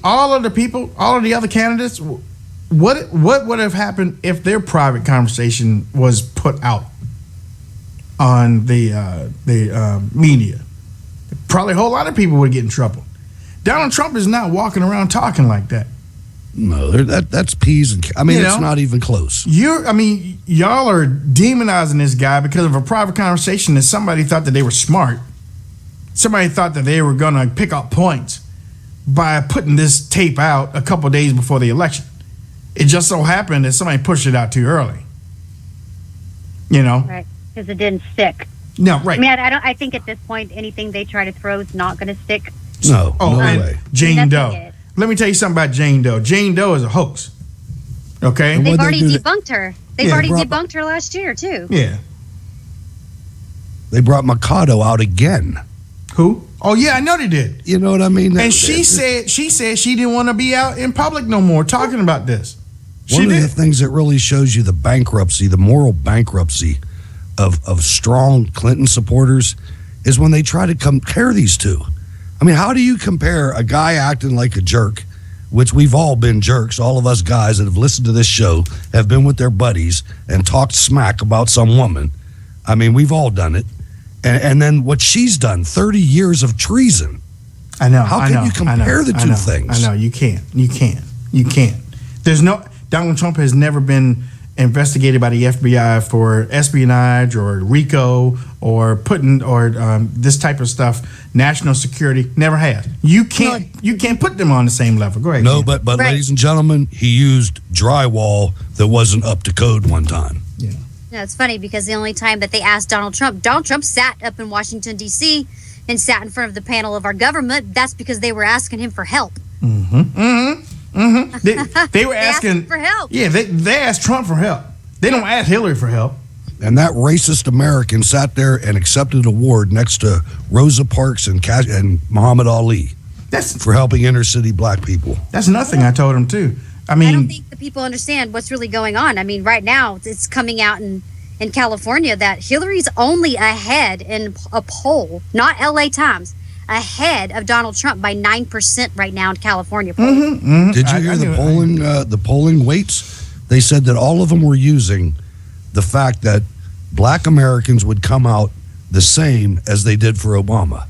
All of the other candidates, what would have happened if their private conversation was put out on the media? Probably a whole lot of people would get in trouble. Donald Trump is not walking around talking like that. No, that's peas and it's not even close. Y'all are demonizing this guy because of a private conversation that somebody thought that they were smart. Somebody thought that they were going to pick up points by putting this tape out a couple of days before the election. It just so happened that somebody pushed it out too early. Right, because it didn't stick. No, right. I think at this point anything they try to throw is not going to stick. No way. Jane Doe. Let me tell you something about Jane Doe. Jane Doe is a hoax. Okay? They've already debunked her. They've already debunked her last year, too. Yeah. They brought Mikado out again. Who? Oh, yeah, I know they did. You know what I mean? And she said she didn't want to be out in public no more talking about this. One of the things that really shows you the bankruptcy, the moral bankruptcy of strong Clinton supporters is when they try to compare these two. I mean, how do you compare a guy acting like a jerk, which we've all been jerks, all of us guys that have listened to this show have been with their buddies and talked smack about some woman. I mean, we've all done it. And then what she's done, 30 years of treason. I know. How can you compare the two things? I know. You can't. There's no. Donald Trump has never been investigated by the FBI for espionage or RICO or this type of stuff. National security never has. You can't put them on the same level. Go ahead. No, but ladies and gentlemen, he used drywall that wasn't up to code one time. Yeah. No, it's funny because the only time that they asked Donald Trump sat up in Washington, D.C. and sat in front of the panel of our government. That's because they were asking him for help. They were asking for help. Yeah, they asked Trump for help. They don't ask Hillary for help. And that racist American sat there and accepted an award next to Rosa Parks and Muhammad Ali for helping inner city black people. That's nothing. I told him too. I don't think the people understand what's really going on. I mean, right now it's coming out in California that Hillary's only ahead in a poll, not LA Times, ahead of Donald Trump by 9% right now in California. Did you hear the polling weights? They said that all of them were using the fact that black Americans would come out the same as they did for Obama.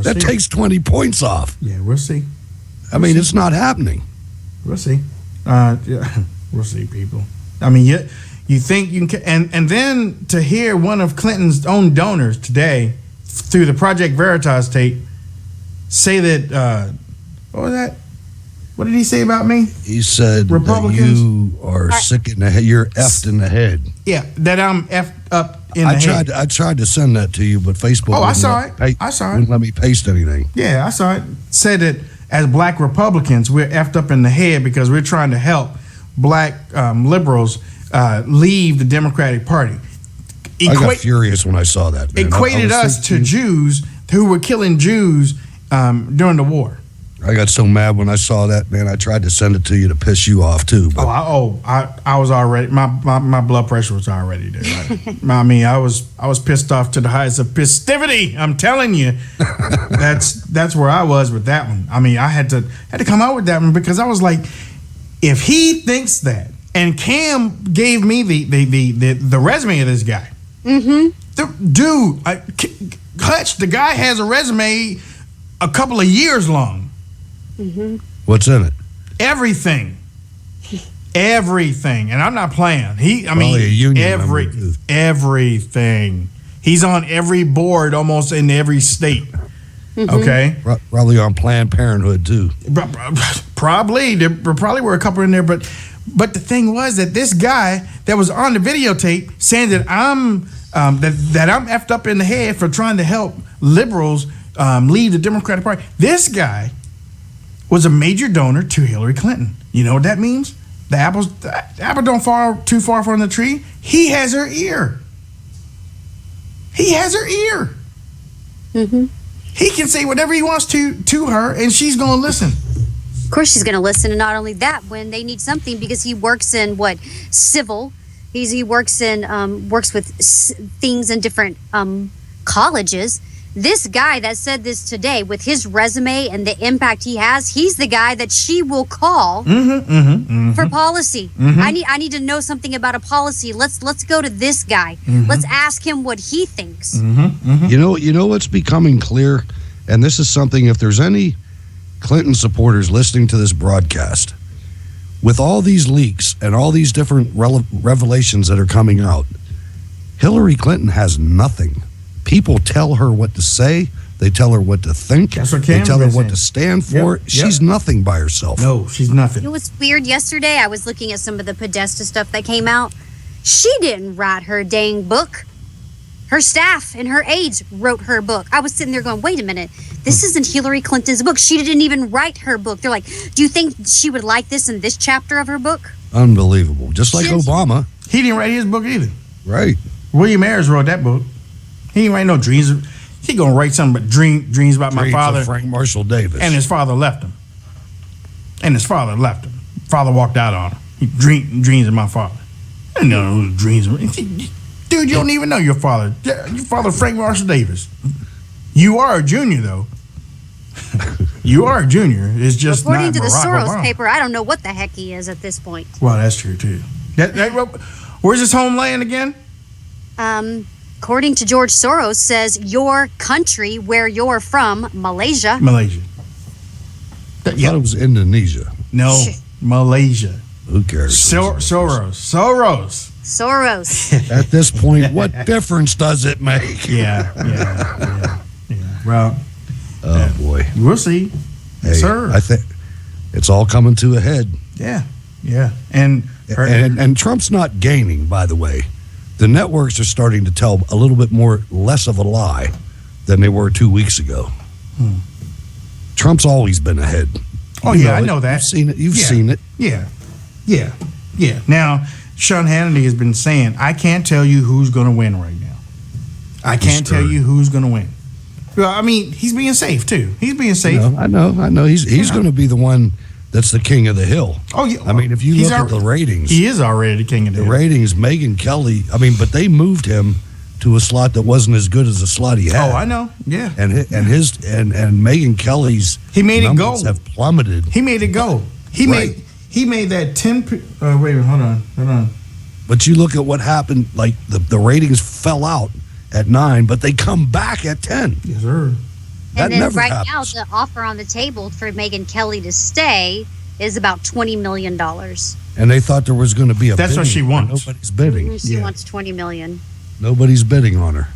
That takes 20 points off. Yeah, we'll see. I mean, it's not happening. We'll see. We'll see, people. I mean, you think you can, and then to hear one of Clinton's own donors today through the Project Veritas tape say that, what was that? What did he say about me? He said Republicans, that you are sick in the head. You're effed in the head. Yeah, that I'm effed up in the head. I tried to send that to you, but Facebook I saw it. I saw it. Wouldn't let me paste anything. Yeah, I saw it. Said that as black Republicans, we're effed up in the head because we're trying to help black liberals leave the Democratic Party. I got furious when I saw that. Man. Equated us to Jews who were killing Jews during the war. I got so mad when I saw that, man. I tried to send it to you to piss you off too. But I was already my blood pressure was already there. I mean, I was pissed off to the heights of festivity. I'm telling you, that's where I was with that one. I mean, I had to come out with that one because I was like, if he thinks that, and Cam gave me the resume of this guy. Dude, Hutch, the guy has a resume a couple of years long. What's in it? Everything, and I'm not playing. Everything. He's on every board, almost in every state. Okay, probably on Planned Parenthood too. Probably there probably were a couple in there, but the thing was that this guy that was on the videotape saying that I'm effed up in the head for trying to help liberals leave the Democratic Party. This guy was a major donor to Hillary Clinton. You know what that means? The apple don't fall too far from the tree. He has her ear. He can say whatever he wants to her, and she's going to listen. Of course she's going to listen, and not only that, when they need something, because he works in civil. He works with things in different colleges. This guy that said this today, with his resume and the impact he has, he's the guy that she will call for policy. I need to know something about a policy. Let's go to this guy. Let's ask him what he thinks. You know what's becoming clear, and this is something, if there's any Clinton supporters listening to this broadcast, with all these leaks and all these different revelations that are coming out, Hillary Clinton has nothing. People tell her what to say. They tell her what to think. They tell her what to stand for. Yep. She's nothing by herself. No, she's nothing. It was weird yesterday. I was looking at some of the Podesta stuff that came out. She didn't write her dang book. Her staff and her aides wrote her book. I was sitting there going, wait a minute. This isn't Hillary Clinton's book. She didn't even write her book. They're like, do you think she would like this in this chapter of her book? Unbelievable. Just like Obama. He didn't write his book either. Right. William Ayers wrote that book. He didn't write no dreams. He gonna write something but dreams about my father. Frank Marshall Davis. And his father left him. Father walked out on him. He dreams of my father. No, those dreams. Dude, you don't even know your father. Your father, Frank Marshall Davis. You are a junior, though. You are a junior. It's just according not to the Barack Soros Obama. paper, I don't know what the heck he is at this point. Well, that's true too. Where's his homeland again? According to George Soros, says your country where you're from, Malaysia. Malaysia. I thought it was Indonesia. No, Malaysia. Who cares? Soros. At this point, what difference does it make? Yeah. Well, oh boy, we'll see. Hey, Yes, sir. I think it's all coming to a head. Yeah. And Trump's not gaining, by the way. The networks are starting to tell a little bit less of a lie than they were 2 weeks ago. Trump's always been ahead. Oh, You yeah, I know that. You've seen it. You've seen it. Yeah. Now, Sean Hannity has been saying, I can't tell you who's going to win right now. I can't tell you who's going to win. Well, I mean, he's being safe, too. He's being safe. I know. He's going to be the one that's the king of the hill. Oh, yeah. I mean, if you look at the ratings. He is already the king of the hill. The ratings, Megyn Kelly, but they moved him to a slot that wasn't as good as the slot he had. Oh, I know. Yeah. And Megyn Kelly's numbers have plummeted. He made it go. He made that 10. Wait a minute, hold on. But you look at what happened. Like the ratings fell out at 9, but they come back at 10. Yes, sir. And then right now, the offer on the table for Megyn Kelly to stay is about $20 million. And they thought there was going to be a. That's what she wants. Nobody's bidding. She wants $20 million. Nobody's bidding on her.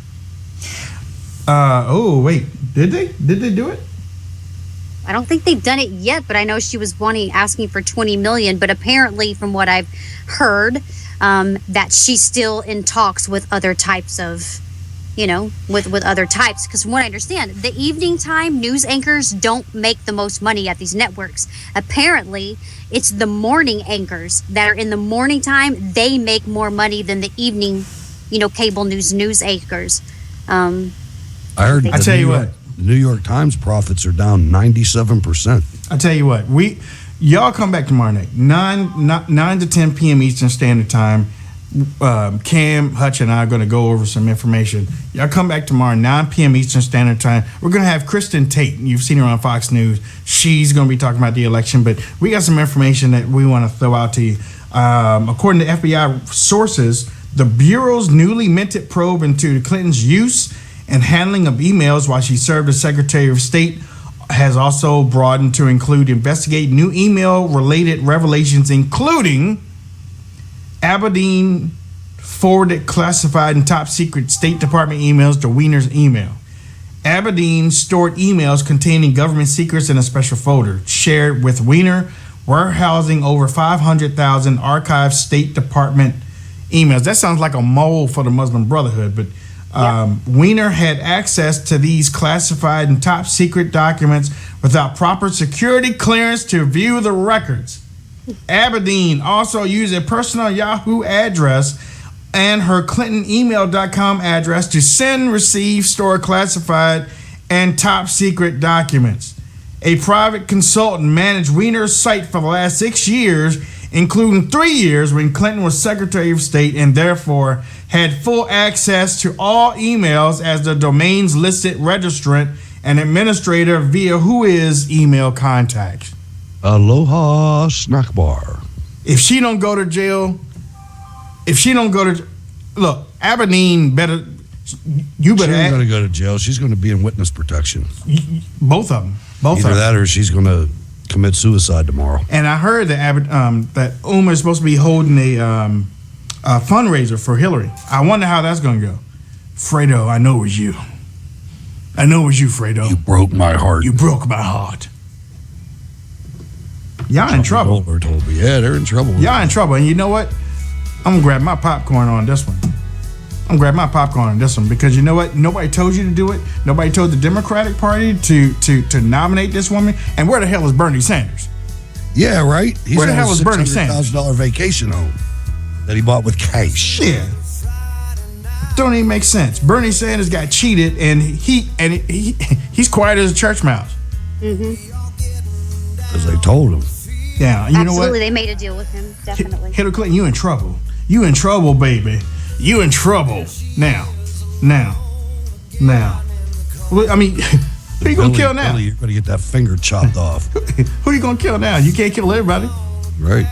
Oh wait, did they? Did they do it? I don't think they've done it yet, but I know she was asking for $20 million. But apparently, from what I've heard, that she's still in talks with other types of, with other types. Because from what I understand, the evening time news anchors don't make the most money at these networks. Apparently, it's the morning anchors that are in the morning time. They make more money than the evening, cable news anchors. I heard. I tell you what. The New York Times profits are down 97%. I tell you what, y'all come back tomorrow night, 9 to 10 p.m. Eastern Standard Time. Cam, Hutch, and I are going to go over some information. Y'all come back tomorrow, 9 p.m. Eastern Standard Time. We're going to have Kristen Tate. You've seen her on Fox News. She's going to be talking about the election, but we got some information that we want to throw out to you. According to FBI sources, the Bureau's newly minted probe into Clinton's use and handling of emails while she served as Secretary of State has also broadened to include investigate new email-related revelations, including Aberdeen forwarded classified and top-secret State Department emails to Weiner's email. Aberdeen stored emails containing government secrets in a special folder, shared with Weiner, warehousing over 500,000 archived State Department emails. That sounds like a mole for the Muslim Brotherhood, but Weiner had access to these classified and top secret documents without proper security clearance to view the records. Aberdeen also used a personal Yahoo address and her ClintonEmail.com address to send, receive, store classified and top secret documents. A private consultant managed Weiner's site for the last 6 years, including 3 years when Clinton was Secretary of State, and therefore had full access to all emails as the domain's listed registrant and administrator via Whois email contacts. Aloha snack bar. If she don't go to jail, look, Aberdeen better. You better. She's not going to go to jail. She's going to be in witness protection. Both of them. Either that or she's going to commit suicide tomorrow. And I heard that that Uma is supposed to be holding a fundraiser for Hillary. I wonder how that's going to go. Fredo, I know it was you. Fredo. You broke my heart. You broke my heart. Y'all in trouble. Goldberg told me. Yeah, they're in trouble. Y'all in trouble. And you know what? I'm going to grab my popcorn on this one. Because you know what? Nobody told you to do it. Nobody told the Democratic Party to nominate this woman. And where the hell is Bernie Sanders? Yeah, right? Where the hell is Bernie Sanders? $600,000 vacation home that he bought with cash. Yeah. Don't even make sense. Bernie Sanders got cheated, and he's quiet as a church mouse. Because they told him. Yeah, you know what? Absolutely, they made a deal with him. Definitely. Hillary Clinton, you in trouble. You in trouble, baby. You in trouble. Now. I mean, who you gonna kill now? Billy, you're gonna get that finger chopped off. Who you gonna kill now? You can't kill everybody. Right.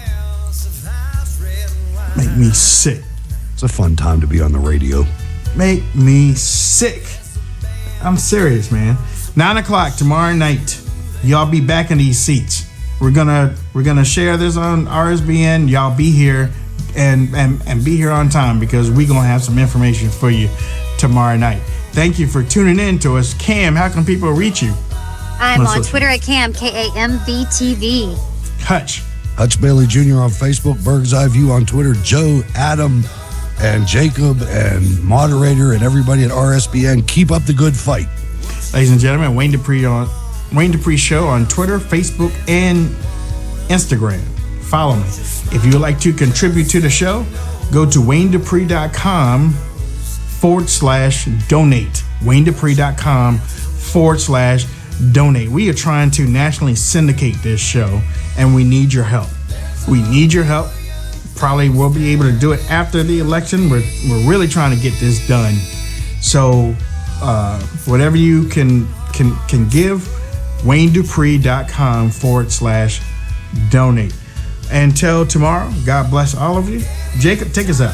Make me sick. It's a fun time to be on the radio. Make me sick. I'm serious, man. 9:00 tomorrow night. Y'all be back in these seats. We're gonna share this on RSBN. Y'all be here and be here on time because we're gonna have some information for you tomorrow night. Thank you for tuning in to us. Cam, how can people reach you? I'm on Twitter at Cam, KAMVTV. Hutch Bailey Jr. on Facebook, Berg's Eye View on Twitter, Joe, Adam, and Jacob, and moderator, and everybody at RSBN. Keep up the good fight. Ladies and gentlemen, Wayne Dupree Show on Twitter, Facebook, and Instagram. Follow me. If you would like to contribute to the show, go to WayneDupree.com/donate. WayneDupree.com/donate. We are trying to nationally syndicate this show, and we need your help. We need your help. Probably we'll be able to do it after the election. We're really trying to get this done. So whatever you can give, WayneDupree.com/donate. Until tomorrow, God bless all of you. Jacob, take us out.